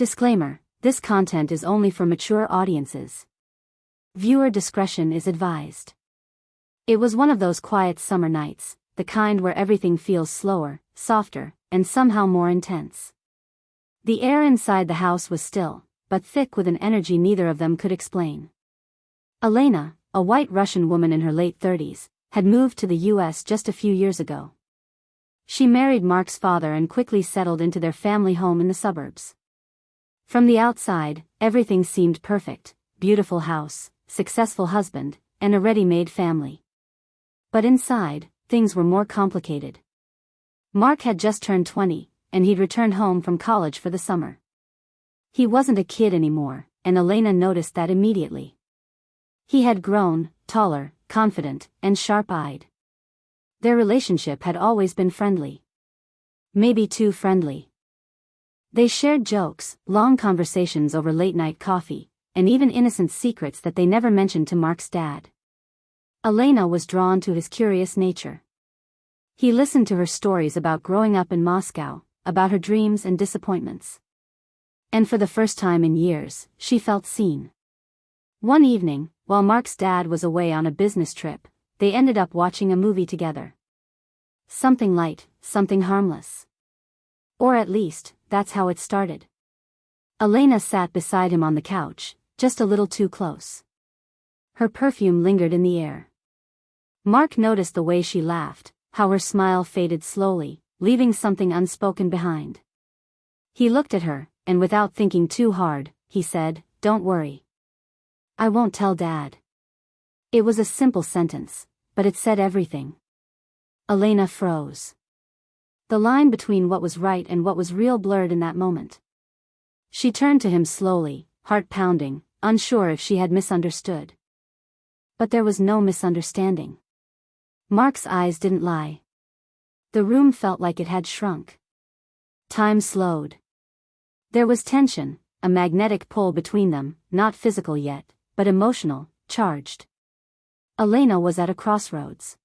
Disclaimer: this content is only for mature audiences. Viewer discretion is advised. It was one of those quiet summer nights, the kind where everything feels slower, softer, and somehow more intense. The air inside the house was still, but thick with an energy neither of them could explain. Elena, a white Russian woman in her late 30s, had moved to the US just a few years ago. She married Mark's father and quickly settled into their family home in the suburbs. From the outside, everything seemed perfect: beautiful house, successful husband, and a ready-made family. But inside, things were more complicated. Mark had just turned 20, and he'd returned home from college for the summer. He wasn't a kid anymore, and Elena noticed that immediately. He had grown, taller, confident, and sharp-eyed. Their relationship had always been friendly. Maybe too friendly. They shared jokes, long conversations over late-night coffee, and even innocent secrets that they never mentioned to Mark's dad. Elena was drawn to his curious nature. He listened to her stories about growing up in Moscow, about her dreams and disappointments. And for the first time in years, she felt seen. One evening, while Mark's dad was away on a business trip, they ended up watching a movie together. Something light, something harmless. Or at least, that's how it started. Elena sat beside him on the couch, just a little too close. Her perfume lingered in the air. Mark noticed the way she laughed, how her smile faded slowly, leaving something unspoken behind. He looked at her, and without thinking too hard, he said, "Don't worry. I won't tell Dad." It was a simple sentence, but it said everything. Elena froze. The line between what was right and what was real blurred in that moment. She turned to him slowly, heart pounding, unsure if she had misunderstood. But there was no misunderstanding. Mark's eyes didn't lie. The room felt like it had shrunk. Time slowed. There was tension, a magnetic pull between them, not physical yet, but emotional, charged. Elena was at a crossroads.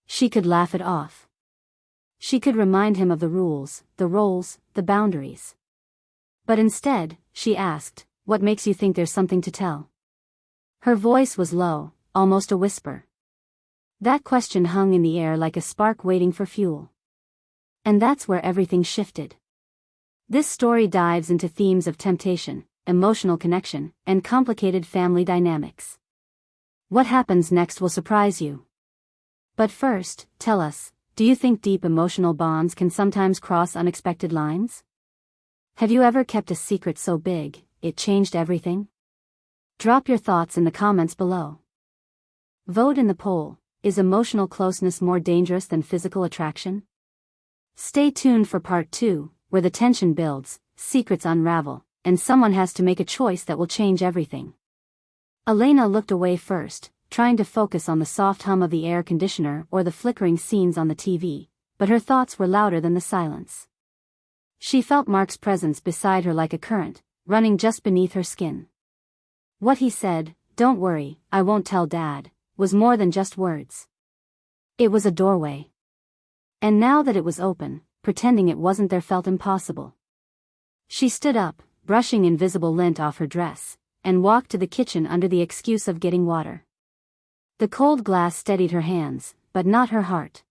She could laugh it off. She could remind him of the rules, the roles, the boundaries. But instead, she asked, "What makes you think there's something to tell?" Her voice was low, almost a whisper. That question hung in the air like a spark waiting for fuel. And that's where everything shifted. This story dives into themes of temptation, emotional connection, and complicated family dynamics. What happens next will surprise you. But first, tell us, do you think deep emotional bonds can sometimes cross unexpected lines? Have you ever kept a secret so big, it changed everything? Drop your thoughts in the comments below. Vote in the poll: is emotional closeness more dangerous than physical attraction? Stay tuned for part 2, where the tension builds, secrets unravel, and someone has to make a choice that will change everything. Elena looked away first, trying to focus on the soft hum of the air conditioner or the flickering scenes on the TV, but her thoughts were louder than the silence. She felt Mark's presence beside her like a current, running just beneath her skin. What he said, "Don't worry, I won't tell Dad," was more than just words. It was a doorway. And now that it was open, pretending it wasn't there felt impossible. She stood up, brushing invisible lint off her dress, and walked to the kitchen under the excuse of getting water. The cold glass steadied her hands, but not her heart.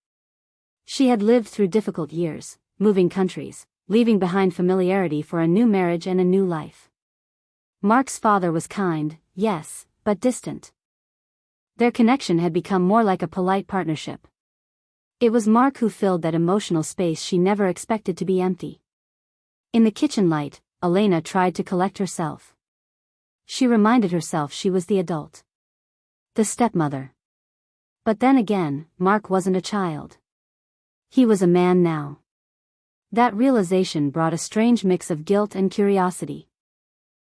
She had lived through difficult years, moving countries, leaving behind familiarity for a new marriage and a new life. Mark's father was kind, yes, but distant. Their connection had become more like a polite partnership. It was Mark who filled that emotional space she never expected to be empty. In the kitchen light, Elena tried to collect herself. She reminded herself she was the adult. The stepmother. But then again, Mark wasn't a child. He was a man now. That realization brought a strange mix of guilt and curiosity.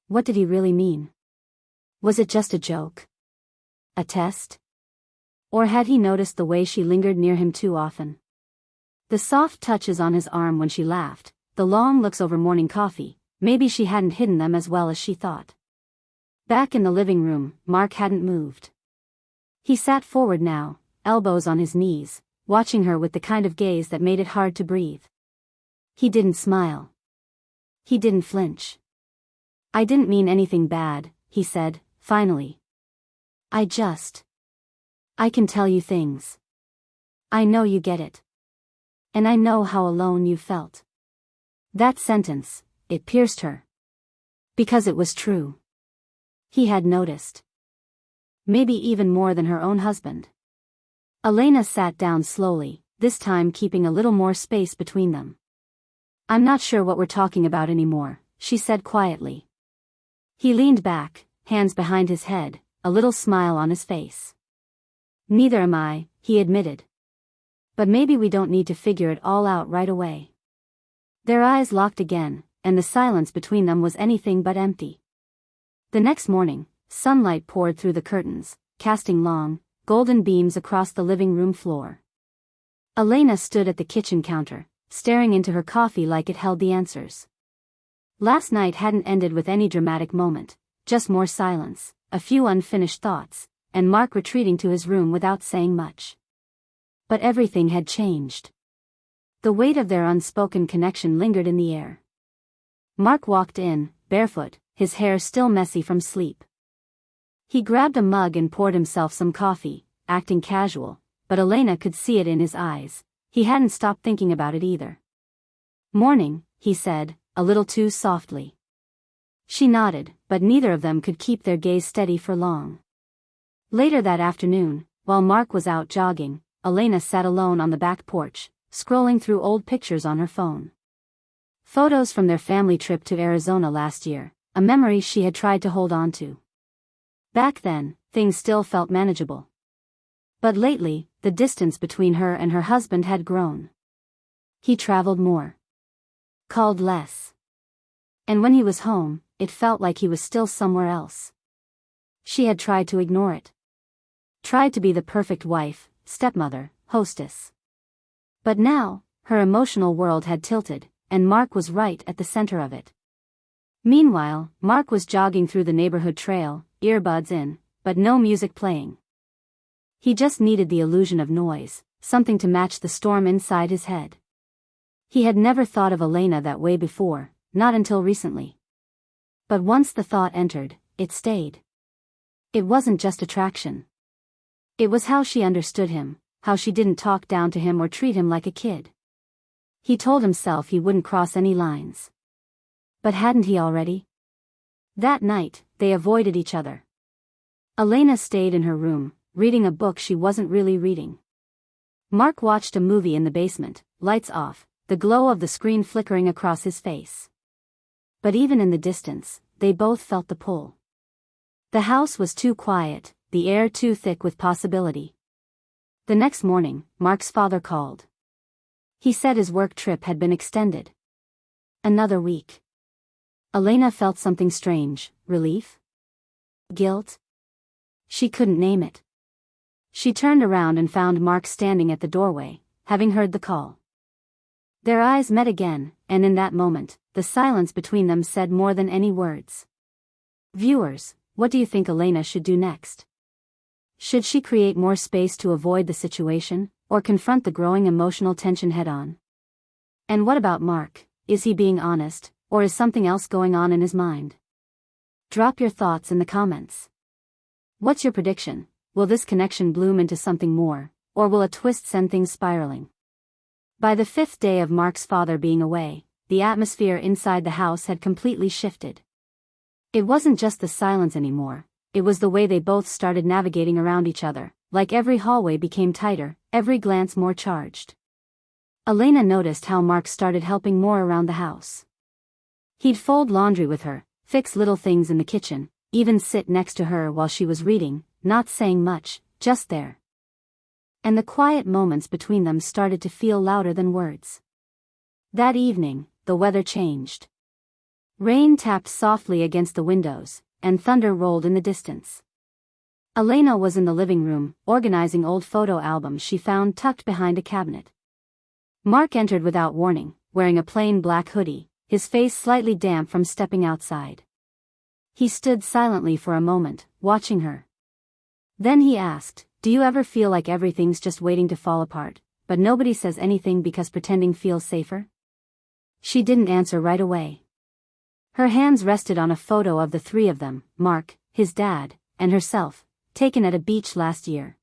What did he really mean? Was it just a joke? A test? Or had he noticed the way she lingered near him too often? The soft touches on his arm when she laughed, the long looks over morning coffee, maybe she hadn't hidden them as well as she thought. Back in the living room, Mark hadn't moved. He sat forward now, elbows on his knees, watching her with the kind of gaze that made it hard to breathe. He didn't smile. He didn't flinch. I didn't mean anything bad, he said, finally. I can tell you things. I know you get it. And I know how alone you felt. That sentence, it pierced her. Because it was true. He had noticed. Maybe even more than her own husband. Elena sat down slowly, this time keeping a little more space between them. I'm not sure what we're talking about anymore, she said quietly. He leaned back, hands behind his head, a little smile on his face. Neither am I, he admitted. But maybe we don't need to figure it all out right away. Their eyes locked again, and the silence between them was anything but empty. The next morning, sunlight poured through the curtains, casting long, golden beams across the living room floor. Elena stood at the kitchen counter, staring into her coffee like it held the answers. Last night hadn't ended with any dramatic moment, just more silence, a few unfinished thoughts, and Mark retreating to his room without saying much. But everything had changed. The weight of their unspoken connection lingered in the air. Mark walked in, barefoot, his hair still messy from sleep. He grabbed a mug and poured himself some coffee, acting casual, but Elena could see it in his eyes. He hadn't stopped thinking about it either. Morning, he said, a little too softly. She nodded, but neither of them could keep their gaze steady for long. Later that afternoon, while Mark was out jogging, Elena sat alone on the back porch, scrolling through old pictures on her phone. Photos from their family trip to Arizona last year, a memory she had tried to hold on to. Back then, things still felt manageable. But lately, the distance between her and her husband had grown. He traveled more. Called less. And when he was home, it felt like he was still somewhere else. She had tried to ignore it. Tried to be the perfect wife, stepmother, hostess. But now, her emotional world had tilted, and Mark was right at the center of it. Meanwhile, Mark was jogging through the neighborhood trail, earbuds in, but no music playing. He just needed the illusion of noise, something to match the storm inside his head. He had never thought of Elena that way before, not until recently. But once the thought entered, it stayed. It wasn't just attraction. It was how she understood him, how she didn't talk down to him or treat him like a kid. He told himself he wouldn't cross any lines. But hadn't he already? That night, they avoided each other. Elena stayed in her room, reading a book she wasn't really reading. Mark watched a movie in the basement, lights off, the glow of the screen flickering across his face. But even in the distance, they both felt the pull. The house was too quiet, the air too thick with possibility. The next morning, Mark's father called. He said his work trip had been extended. Another week. Elena felt something strange, relief? Guilt? She couldn't name it. She turned around and found Mark standing at the doorway, having heard the call. Their eyes met again, and in that moment, the silence between them said more than any words. Viewers, what do you think Elena should do next? Should she create more space to avoid the situation, or confront the growing emotional tension head-on? And what about Mark? Is he being honest, or is something else going on in his mind? Drop your thoughts in the comments. What's your prediction? Will this connection bloom into something more, or will a twist send things spiraling? By the 5th day of Mark's father being away, the atmosphere inside the house had completely shifted. It wasn't just the silence anymore, it was the way they both started navigating around each other, like every hallway became tighter, every glance more charged. Elena noticed how Mark started helping more around the house. He'd fold laundry with her, fix little things in the kitchen, even sit next to her while she was reading, not saying much, just there. And the quiet moments between them started to feel louder than words. That evening, the weather changed. Rain tapped softly against the windows, and thunder rolled in the distance. Elena was in the living room, organizing old photo albums she found tucked behind a cabinet. Mark entered without warning, wearing a plain black hoodie, his face slightly damp from stepping outside. He stood silently for a moment, watching her. Then he asked, "Do you ever feel like everything's just waiting to fall apart, but nobody says anything because pretending feels safer?" She didn't answer right away. Her hands rested on a photo of the three of them, Mark, his dad, and herself, taken at a beach last year.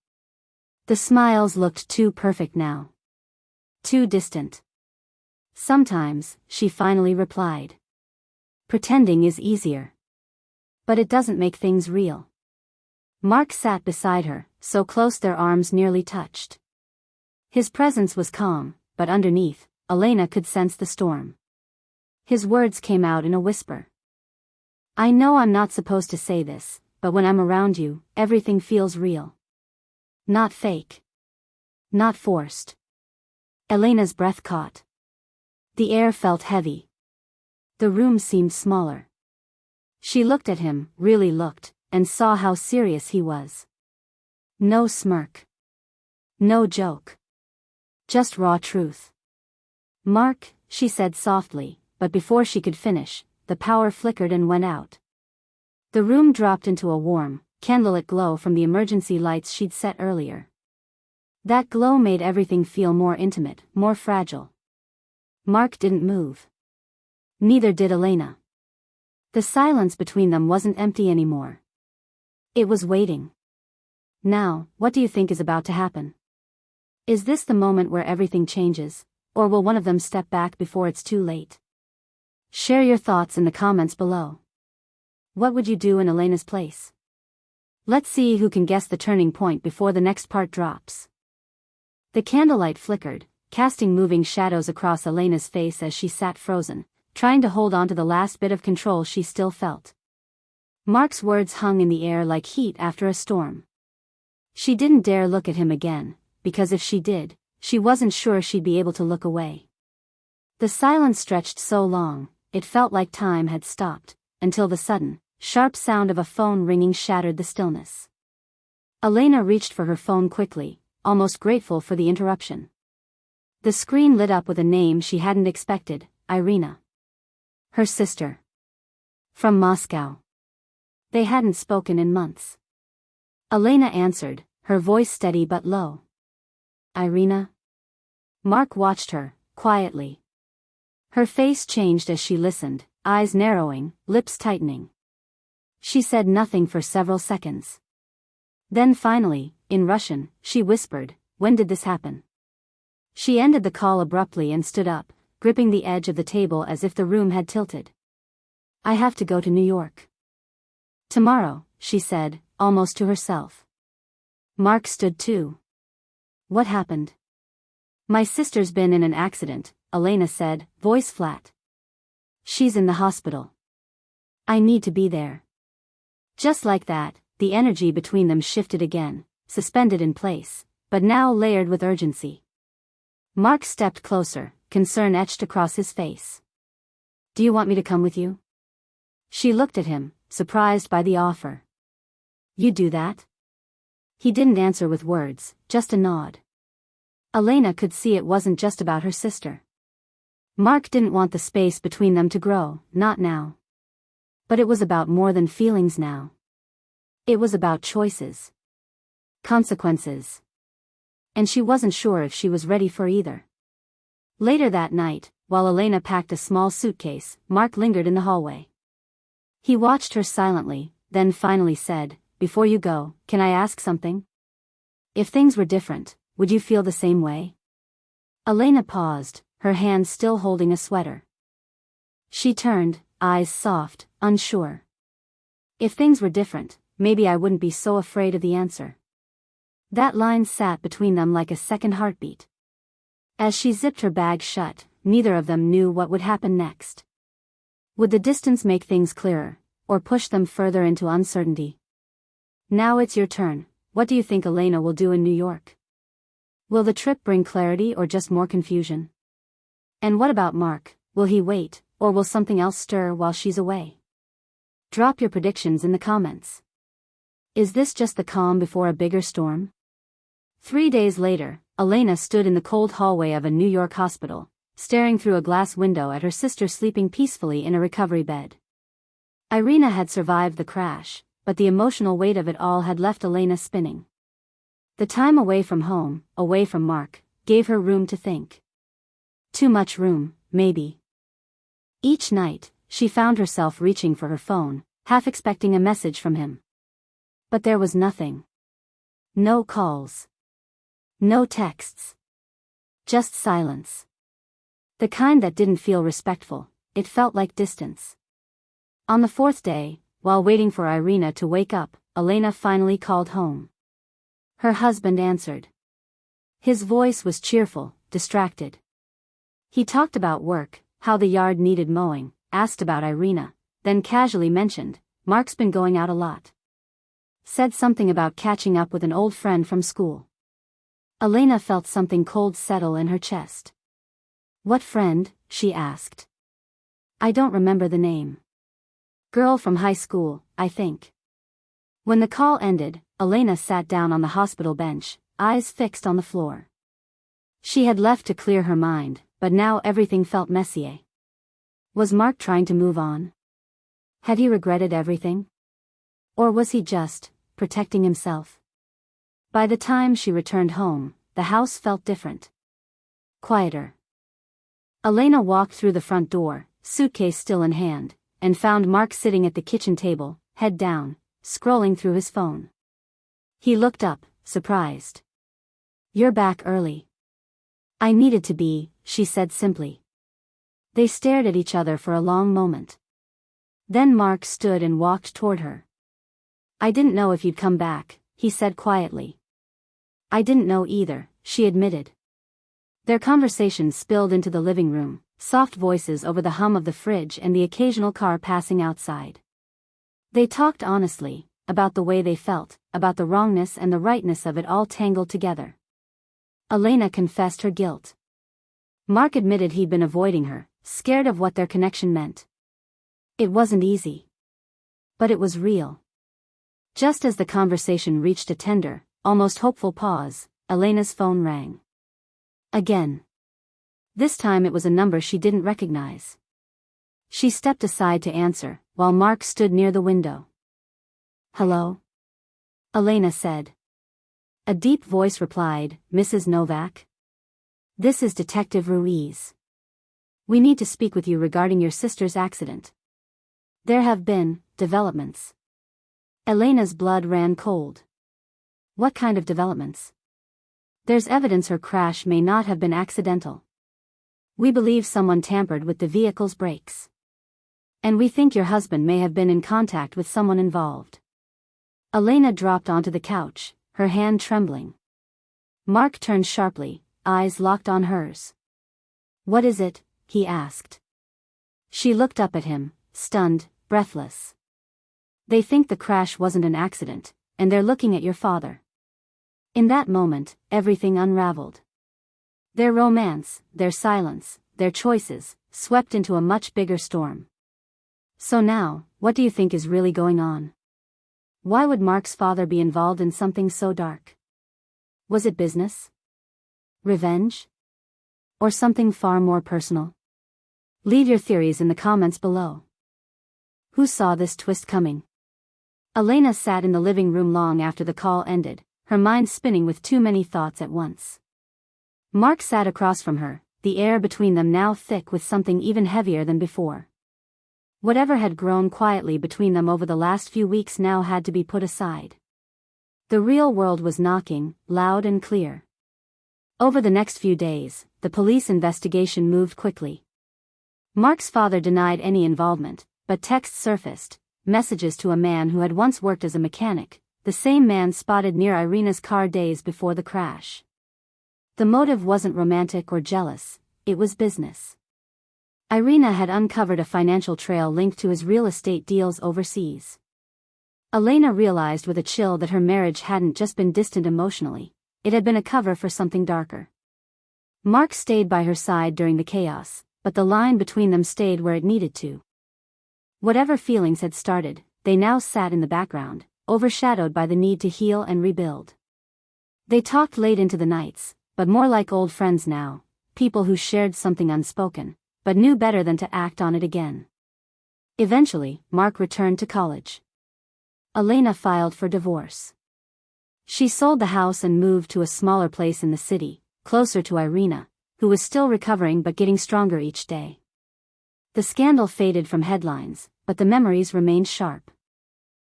The smiles looked too perfect now. Too distant. Sometimes, she finally replied. Pretending is easier. But it doesn't make things real. Mark sat beside her, so close their arms nearly touched. His presence was calm, but underneath, Elena could sense the storm. His words came out in a whisper. I know I'm not supposed to say this, but when I'm around you, everything feels real. Not fake. Not forced. Elena's breath caught. The air felt heavy. The room seemed smaller. She looked at him, really looked, and saw how serious he was. No smirk. No joke. Just raw truth. Mark, she said softly, but before she could finish, the power flickered and went out. The room dropped into a warm, candlelit glow from the emergency lights she'd set earlier. That glow made everything feel more intimate, more fragile. Mark didn't move. Neither did Elena. The silence between them wasn't empty anymore. It was waiting. Now, what do you think is about to happen? Is this the moment where everything changes, or will one of them step back before it's too late? Share your thoughts in the comments below. What would you do in Elena's place? Let's see who can guess the turning point before the next part drops. The candlelight flickered, casting moving shadows across Elena's face as she sat frozen, trying to hold on to the last bit of control she still felt. Mark's words hung in the air like heat after a storm. She didn't dare look at him again, because if she did, she wasn't sure she'd be able to look away. The silence stretched so long, it felt like time had stopped, until the sudden, sharp sound of a phone ringing shattered the stillness. Elena reached for her phone quickly, almost grateful for the interruption. The screen lit up with a name she hadn't expected, Irina. Her sister. From Moscow. They hadn't spoken in months. Elena answered, her voice steady but low. Irina? Mark watched her, quietly. Her face changed as she listened, eyes narrowing, lips tightening. She said nothing for several seconds. Then finally, in Russian, she whispered, when did this happen? She ended the call abruptly and stood up, gripping the edge of the table as if the room had tilted. I have to go to New York. Tomorrow, she said, almost to herself. Mark stood too. What happened? My sister's been in an accident, Elena said, voice flat. She's in the hospital. I need to be there. Just like that, the energy between them shifted again, suspended in place, but now layered with urgency. Mark stepped closer, concern etched across his face. Do you want me to come with you? She looked at him, surprised by the offer. You do that? He didn't answer with words, just a nod. Elena could see it wasn't just about her sister. Mark didn't want the space between them to grow, not now. But it was about more than feelings now. It was about choices. Consequences. And she wasn't sure if she was ready for either. Later that night, while Elena packed a small suitcase, Mark lingered in the hallway. He watched her silently, then finally said, before you go, can I ask something? If things were different, would you feel the same way? Elena paused, her hand still holding a sweater. She turned, eyes soft, unsure. If things were different, maybe I wouldn't be so afraid of the answer. That line sat between them like a second heartbeat. As she zipped her bag shut, neither of them knew what would happen next. Would the distance make things clearer, or push them further into uncertainty? Now it's your turn. What do you think Elena will do in New York? Will the trip bring clarity or just more confusion? And what about Mark? Will he wait, or will something else stir while she's away? Drop your predictions in the comments. Is this just the calm before a bigger storm? 3 days later, Elena stood in the cold hallway of a New York hospital, staring through a glass window at her sister sleeping peacefully in a recovery bed. Irina had survived the crash, but the emotional weight of it all had left Elena spinning. The time away from home, away from Mark, gave her room to think. Too much room, maybe. Each night, she found herself reaching for her phone, half expecting a message from him. But there was nothing. No calls. No texts. Just silence. The kind that didn't feel respectful, it felt like distance. On the fourth day, while waiting for Irina to wake up, Elena finally called home. Her husband answered. His voice was cheerful, distracted. He talked about work, how the yard needed mowing, asked about Irina, then casually mentioned, "Mark's been going out a lot." Said something about catching up with an old friend from school. Elena felt something cold settle in her chest. "What friend?" she asked. "I don't remember the name. Girl from high school, I think." When the call ended, Elena sat down on the hospital bench, eyes fixed on the floor. She had left to clear her mind, but now everything felt messier. Was Mark trying to move on? Had he regretted everything? Or was he just protecting himself? By the time she returned home, the house felt different. Quieter. Elena walked through the front door, suitcase still in hand, and found Mark sitting at the kitchen table, head down, scrolling through his phone. He looked up, surprised. "You're back early." "I needed to be," she said simply. They stared at each other for a long moment. Then Mark stood and walked toward her. "I didn't know if you'd come back," he said quietly. "I didn't know either," she admitted. Their conversation spilled into the living room, soft voices over the hum of the fridge and the occasional car passing outside. They talked honestly, about the way they felt, about the wrongness and the rightness of it all tangled together. Elena confessed her guilt. Mark admitted he'd been avoiding her, scared of what their connection meant. It wasn't easy. But it was real. Just as the conversation reached a tender, almost hopeful pause, Elena's phone rang. Again. This time it was a number she didn't recognize. She stepped aside to answer, while Mark stood near the window. "Hello?" Elena said. A deep voice replied, "Mrs. Novak? This is Detective Ruiz. We need to speak with you regarding your sister's accident. There have been developments." Elena's blood ran cold. "What kind of developments?" "There's evidence her crash may not have been accidental. We believe someone tampered with the vehicle's brakes. And we think your husband may have been in contact with someone involved." Elena dropped onto the couch, her hand trembling. Mark turned sharply, eyes locked on hers. "What is it?" he asked. She looked up at him, stunned, breathless. "They think the crash wasn't an accident, and they're looking at your father." In that moment, everything unraveled. Their romance, their silence, their choices, swept into a much bigger storm. "So now, what do you think is really going on? Why would Mark's father be involved in something so dark? Was it business? Revenge? Or something far more personal? Leave your theories in the comments below. Who saw this twist coming?" Elena sat in the living room long after the call ended, her mind spinning with too many thoughts at once. Mark sat across from her, the air between them now thick with something even heavier than before. Whatever had grown quietly between them over the last few weeks now had to be put aside. The real world was knocking, loud and clear. Over the next few days, the police investigation moved quickly. Mark's father denied any involvement, but texts surfaced, messages to a man who had once worked as a mechanic, the same man spotted near Irina's car days before the crash. The motive wasn't romantic or jealous, it was business. Irina had uncovered a financial trail linked to his real estate deals overseas. Elena realized with a chill that her marriage hadn't just been distant emotionally, it had been a cover for something darker. Mark stayed by her side during the chaos, but the line between them stayed where it needed to. Whatever feelings had started, they now sat in the background, overshadowed by the need to heal and rebuild. They talked late into the nights, but more like old friends now, people who shared something unspoken, but knew better than to act on it again. Eventually, Mark returned to college. Elena filed for divorce. She sold the house and moved to a smaller place in the city, closer to Irina, who was still recovering but getting stronger each day. The scandal faded from headlines, but the memories remained sharp.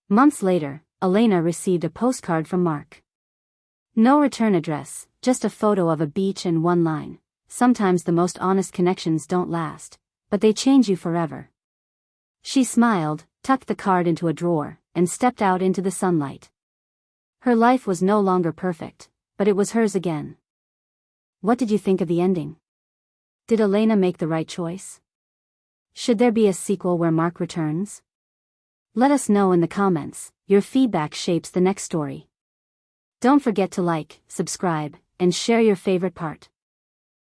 Months later, Elena received a postcard from Mark. No return address, just a photo of a beach and one line. Sometimes the most honest connections don't last, but they change you forever. She smiled, tucked the card into a drawer, and stepped out into the sunlight. Her life was no longer perfect, but it was hers again. What did you think of the ending? Did Elena make the right choice? Should there be a sequel where Mark returns? Let us know in the comments. Your feedback shapes the next story. Don't forget to like, subscribe, and share your favorite part.